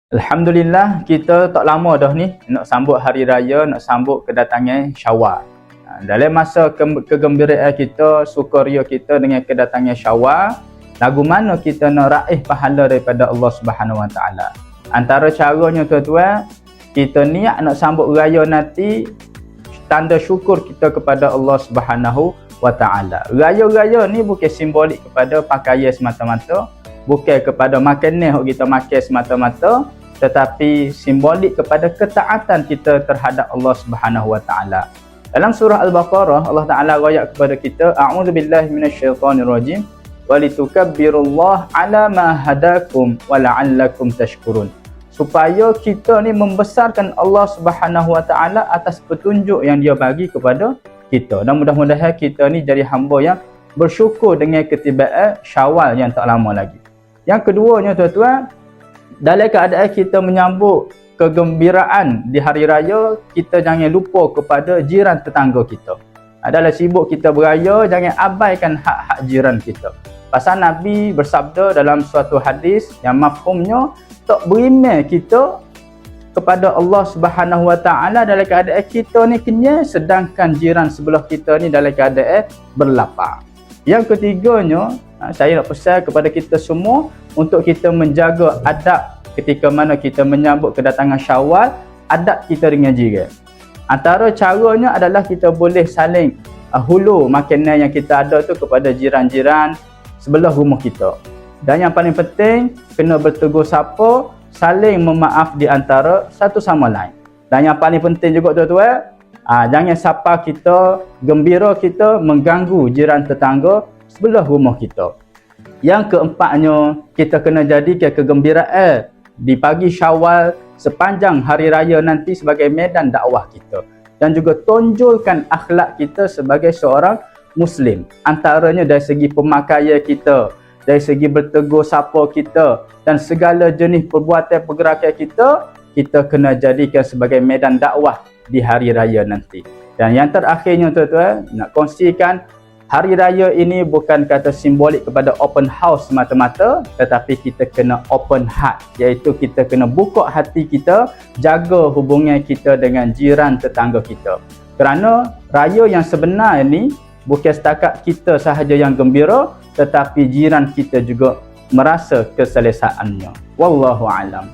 Alhamdulillah, kita tak lama dah ni nak sambut hari raya, nak sambut kedatangan Syawal. Dalam masa kegembiraan kita, sukaria kita dengan kedatangan Syawal, lagu mana kita nak raih pahala daripada Allah Subhanahu Wa Taala. Antara caranya tuan-tuan, kita niat nak sambut raya nanti, tanda syukur kita kepada Allah Subhanahu Wa Taala. Raya-raya ni bukan simbolik kepada pakaian semata-mata, bukan kepada makanan yang kita makan semata-mata, tetapi simbolik kepada ketaatan kita terhadap Allah Subhanahu Wa Taala. Dalam surah Al-Baqarah, Allah Taala royak kepada kita, a'udzubillahi minasyaitonirrajim, walitukabbirullaha 'ala ma hadakum wa la'allakum tashkurun. Supaya kita ni membesarkan Allah Subhanahu Wa Taala atas petunjuk yang Dia bagi kepada kita. Dan mudah-mudahan kita ni jadi hamba yang bersyukur dengan ketibaan Syawal yang tak lama lagi. Yang keduanya tuan-tuan, dalam keadaan kita menyambut kegembiraan di hari raya, kita jangan lupa kepada jiran tetangga kita. Dalam sibuk kita beraya, jangan abaikan hak-hak jiran kita. Pasal Nabi bersabda dalam suatu hadis yang mafhumnya, tak beriman kita kepada Allah Subhanahu Wa Taala dalam keadaan kita ni kenyang, sedangkan jiran sebelah kita ni dalam keadaan berlapar. Yang ketiganya, saya nak pesan kepada kita semua untuk kita menjaga adab ketika mana kita menyambut kedatangan Syawal, adab kita dengan jiran. Antara caranya adalah kita boleh saling hulur makanan yang kita ada tu kepada jiran-jiran sebelah rumah kita. Dan yang paling penting, kena bertegur sapa, saling memaaf di antara satu sama lain. Dan yang paling penting juga tuan-tuan, jangan sapa kita, gembira kita mengganggu jiran tetangga sebelah rumah kita. Yang keempatnya, kita kena jadikan kegembiraan di pagi Syawal sepanjang hari raya nanti sebagai medan dakwah kita, dan juga tonjolkan akhlak kita sebagai seorang Muslim. Antaranya dari segi pemakaian kita, dari segi bertegur sapa kita, dan segala jenis perbuatan pergerakan kita, kita kena jadikan sebagai medan dakwah di hari raya nanti. Dan yang terakhirnya tuan-tuan, nak kongsikan, hari raya ini bukan kata simbolik kepada open house semata-mata, tetapi kita kena open heart, iaitu kita kena buka hati kita, jaga hubungan kita dengan jiran tetangga kita. Kerana raya yang sebenar ini bukan setakat kita sahaja yang gembira, tetapi jiran kita juga merasa keselesaannya. Wallahu a'lam.